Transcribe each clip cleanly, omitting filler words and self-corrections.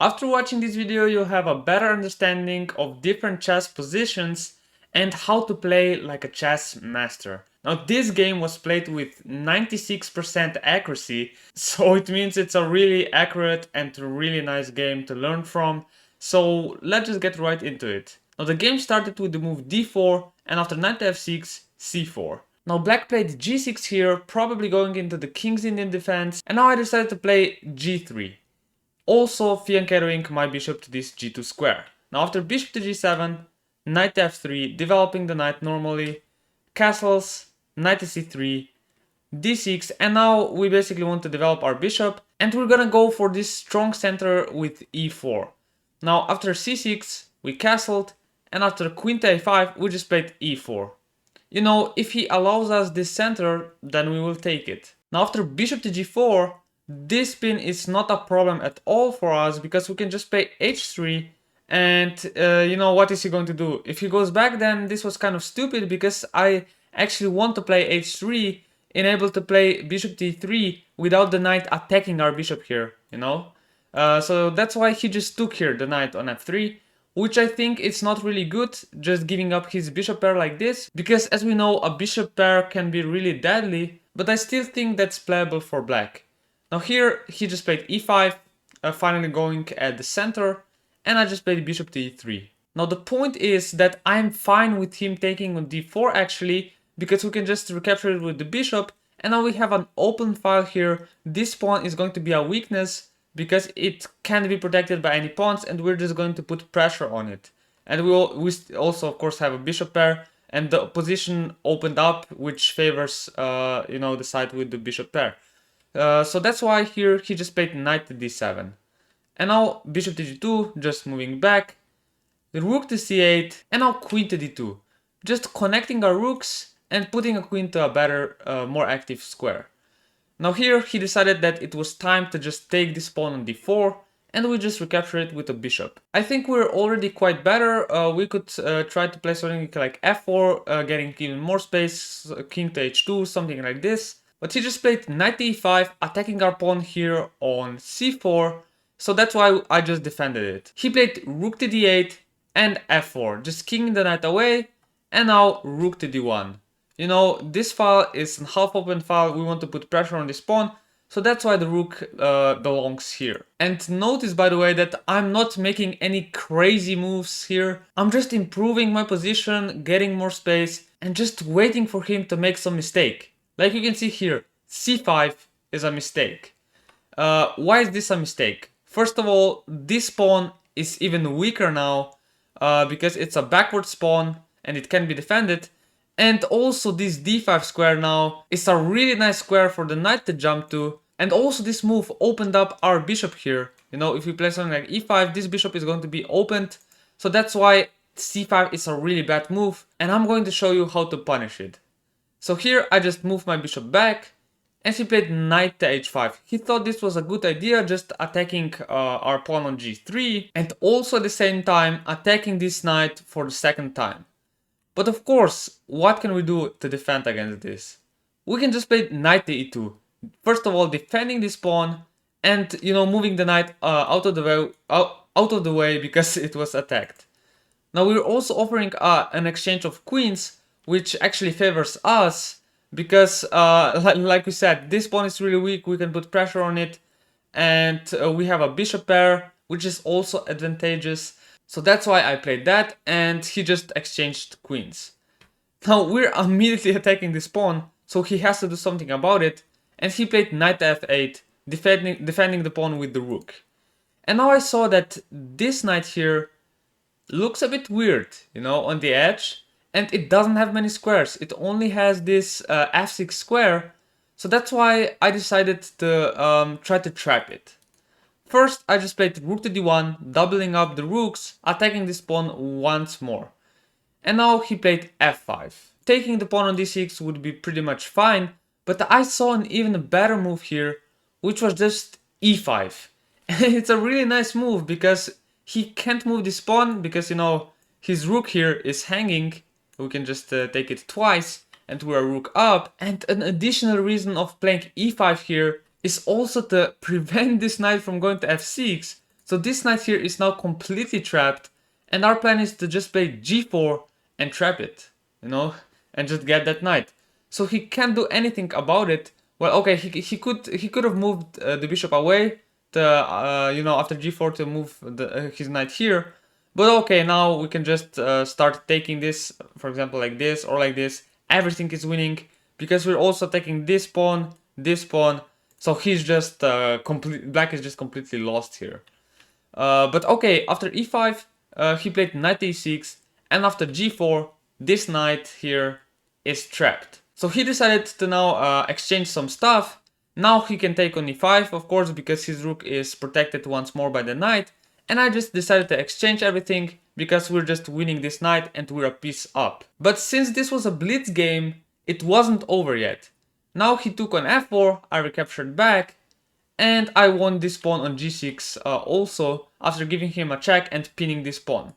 After watching this video, you'll have a better understanding of different chess positions and how to play like a chess master. Now this game was played with 96% accuracy, so it means it's a really accurate and really nice game to learn from. So let's just get right into it. Now the game started with the move d4 and after knight f6, c4. Now black played g6 here, probably going into the King's Indian defense, and now I decided to play g3. Also fianchettoing my bishop to this g2 square. Now after bishop to g7, knight to f3, developing the knight normally, castles, knight to c3, d6, and now we basically want to develop our bishop, and we're gonna go for this strong center with e4. Now after c6, we castled, and after queen to a5, we just played e4. You know, if he allows us this center, then we will take it. Now after bishop to g4, this pin is not a problem at all for us because we can just play h3 and you know, what is he going to do? If he goes back, then this was kind of stupid because I actually want to play h3 and able to play bishop d3 without the knight attacking our bishop here, you know? So that's why he just took here the knight on f3, which I think it's not really good, just giving up his bishop pair like this, because as we know, a bishop pair can be really deadly, but I still think that's playable for black. Now here, he just played e5, finally going at the center, and I just played bishop to e3. Now the point is that I'm fine with him taking on d4 actually, because we can just recapture it with the bishop, and now we have an open file here. This pawn is going to be a weakness, because it can't be protected by any pawns, and we're just going to put pressure on it. And we also of course have a bishop pair, and the position opened up, which favors you know, the side with the bishop pair. So that's why here he just played knight to d7. And now bishop to g2, just moving back, the rook to c8, and now queen to d2. Just connecting our rooks and putting a queen to a better, more active square. Now here he decided that it was time to just take this pawn on d4, and we just recapture it with a bishop. I think we're already quite better. We could try to play something like f4, getting even more space, king to h2, something like this. But he just played knight to e5, attacking our pawn here on c4, so that's why I just defended it. He played rook to d8 and f4, just kicking the knight away, and now rook to d1. You know, this file is a half open file, we want to put pressure on this pawn, so that's why the rook belongs here. And notice, by the way, that I'm not making any crazy moves here. I'm just improving my position, getting more space, and just waiting for him to make some mistake. Like you can see here, c5 is a mistake. Why is this a mistake? First of all, this pawn is even weaker now because it's a backwards pawn and it can be defended. And also this d5 square now is a really nice square for the knight to jump to. And also this move opened up our bishop here. You know, if we play something like e5, this bishop is going to be opened. So that's why c5 is a really bad move. And I'm going to show you how to punish it. So here I just moved my bishop back, and he played knight to h5. He thought this was a good idea, just attacking our pawn on g3, and also at the same time attacking this knight for the second time. But of course, what can we do to defend against this? We can just play knight to e2. First of all, defending this pawn, and you know, moving the knight out of the way because it was attacked. Now we're also offering an exchange of queens, which actually favors us because, like we said, this pawn is really weak, we can put pressure on it, and we have a bishop pair, which is also advantageous. So that's why I played that, and he just exchanged queens. Now we're immediately attacking this pawn, so he has to do something about it, and he played knight to f8, defending the pawn with the rook. And now I saw that this knight here looks a bit weird, you know, on the edge. And it doesn't have many squares, it only has this f6 square, so that's why I decided to try to trap it. First I just played rook to d1, doubling up the rooks, attacking this pawn once more. And now he played f5. Taking the pawn on d6 would be pretty much fine, but I saw an even better move here, which was just e5. And it's a really nice move because he can't move this pawn because, you know, his rook here is hanging. We can just take it twice and we're rook up. And an additional reason of playing e5 here is also to prevent this knight from going to f6. So this knight here is now completely trapped, and our plan is to just play g4 and trap it, you know, and just get that knight. So he can't do anything about it. Well, okay, he could have moved the bishop away to you know, after g4 to move his knight here. But okay, now we can just start taking this, for example, like this or like this. Everything is winning because we're also taking this pawn, this pawn. So he's just black is just completely lost here. But okay, after e5, he played knight a6, and after g4, this knight here is trapped. So he decided to now exchange some stuff. Now he can take on e5, of course, because his rook is protected once more by the knight. And I just decided to exchange everything because we're just winning this knight and we're a piece up. But since this was a blitz game, it wasn't over yet. Now he took on f4, I recaptured back, and I won this pawn on g6 also after giving him a check and pinning this pawn.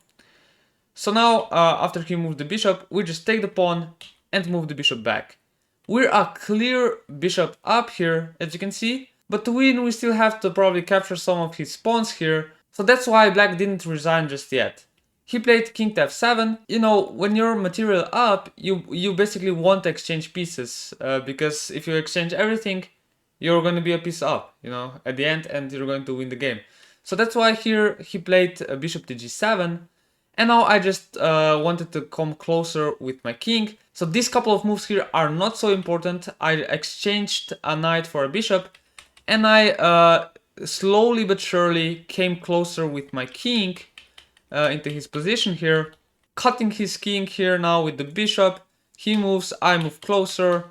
So now after he moved the bishop, we just take the pawn and move the bishop back. We're a clear bishop up here, as you can see, but to win we still have to probably capture some of his pawns here, so that's why black didn't resign just yet. He played king to f7. You know, when you're material up, you basically want to exchange pieces, because if you exchange everything, you're going to be a piece up, you know, at the end, and you're going to win the game. So that's why here he played bishop to g7, and now I just wanted to come closer with my king. So these couple of moves here are not so important. I exchanged a knight for a bishop, and I slowly but surely came closer with my king into his position here, cutting his king here now with the bishop. He moves, I move closer,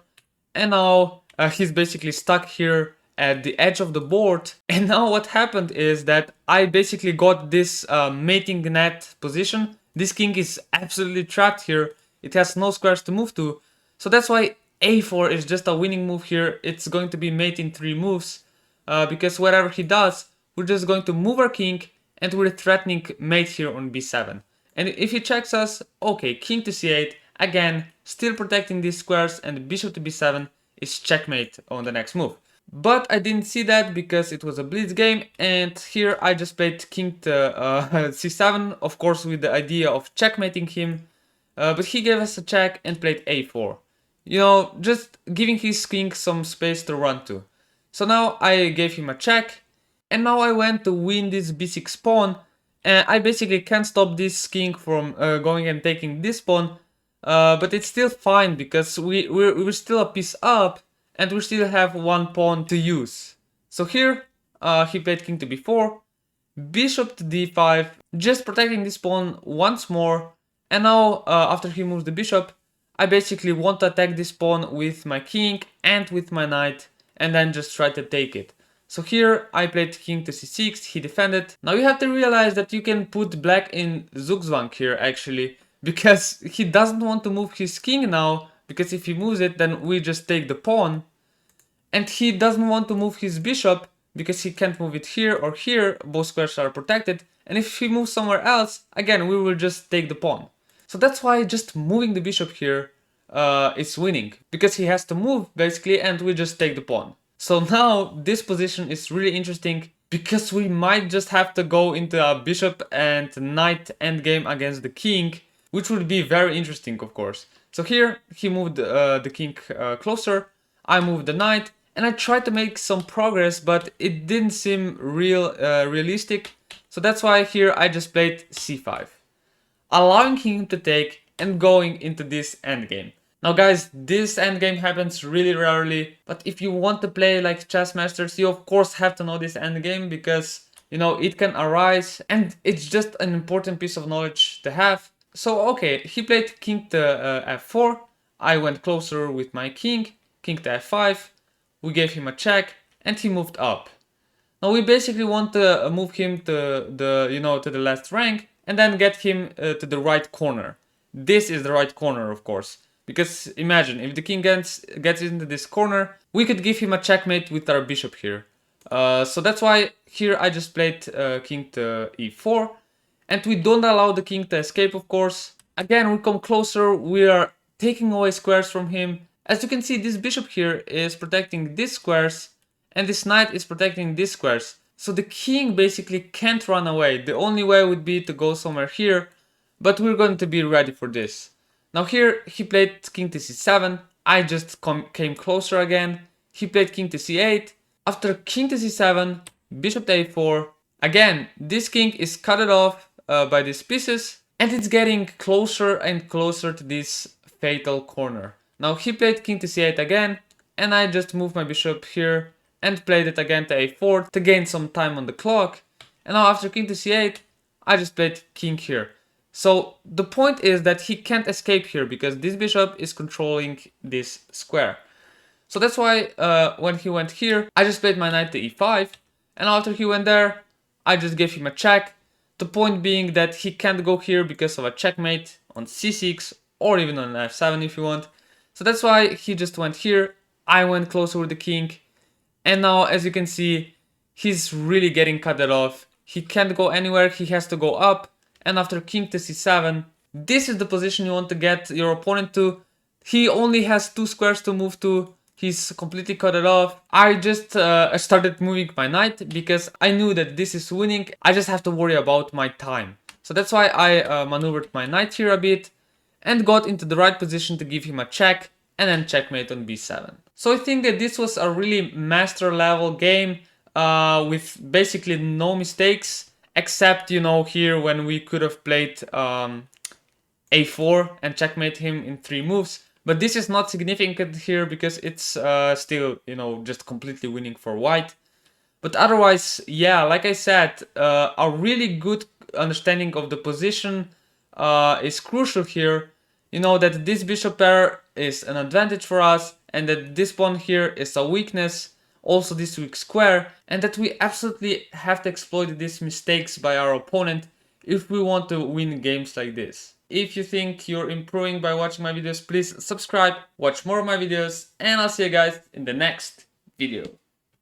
and now he's basically stuck here at the edge of the board. And now what happened is that I basically got this mating net position. This king is absolutely trapped here. It has no squares to move to. So that's why a4 is just a winning move here. It's going to be mate in 3 moves. Because whatever he does, we're just going to move our king and we're threatening mate here on b7. And if he checks us, okay, king to c8, again, still protecting these squares, and bishop to b7 is checkmate on the next move. But I didn't see that because it was a blitz game, and here I just played king to c7, of course with the idea of checkmating him, but he gave us a check and played a4. You know, just giving his king some space to run to. So now I gave him a check, and now I went to win this b6 pawn, and I basically can't stop this king from going and taking this pawn, but it's still fine because we're still a piece up, and we still have one pawn to use. So here he played king to b4, bishop to d5, just protecting this pawn once more, and now after he moves the bishop, I basically want to attack this pawn with my king and with my knight, and then just try to take it. So here I played king to c6, he defended. Now you have to realize that you can put black in Zugzwang here actually, because he doesn't want to move his king now, because if he moves it then we just take the pawn. And he doesn't want to move his bishop because he can't move it here or here, both squares are protected. And if he moves somewhere else, again we will just take the pawn. So that's why just moving the bishop here is winning, because he has to move basically and we just take the pawn. So now this position is really interesting because we might just have to go into a bishop and knight endgame against the king, which would be very interesting of course. So here he moved the king closer, I moved the knight, and I tried to make some progress, but it didn't seem realistic. So that's why here I just played c5, allowing him to take and going into this endgame. Now guys, this endgame happens really rarely, but if you want to play like chess masters, you of course have to know this endgame because, you know, it can arise and it's just an important piece of knowledge to have. So okay, he played king to f4, I went closer with my king, king to f5, we gave him a check, and he moved up. Now we basically want to move him to the, you know, to the last rank, and then get him to the right corner. This is the right corner, of course, because imagine if the king gets into this corner, we could give him a checkmate with our bishop here. So that's why here I just played king to e4, and we don't allow the king to escape, of course. Again, we come closer, we are taking away squares from him. As you can see, this bishop here is protecting these squares, and this knight is protecting these squares. So the king basically can't run away. The only way would be to go somewhere here, but we're going to be ready for this. Now here he played king to c7, I just came closer again. He played king to c8. After king to c7, bishop to a4. Again, this king is cut off by these pieces, and it's getting closer and closer to this fatal corner. Now he played king to c8 again, and I just moved my bishop here and played it again to a4 to gain some time on the clock. And now after king to c8, I just played king here. So the point is that he can't escape here because this bishop is controlling this square. So that's why when he went here, I just played my knight to e5, and after he went there, I just gave him a check. The point being that he can't go here because of a checkmate on c6 or even on f7 if you want. So that's why he just went here. I went closer with the king, and now as you can see, he's really getting cut off. He can't go anywhere, he has to go up, and after king to c7, this is the position you want to get your opponent to. He only has 2 squares to move to. He's completely cut it off. I just started moving my knight because I knew that this is winning. I just have to worry about my time. So that's why I maneuvered my knight here a bit and got into the right position to give him a check and then checkmate on b7. So I think that this was a really master level game with basically no mistakes, except, you know, here when we could have played a4 and checkmate him in 3 moves. But this is not significant here because it's still, you know, just completely winning for white. But otherwise, yeah, like I said, a really good understanding of the position is crucial here. You know that this bishop pair is an advantage for us, and that this pawn here is a weakness, also this weak square, and that we absolutely have to exploit these mistakes by our opponent if we want to win games like this. If you think you're improving by watching my videos, please subscribe, watch more of my videos, and I'll see you guys in the next video.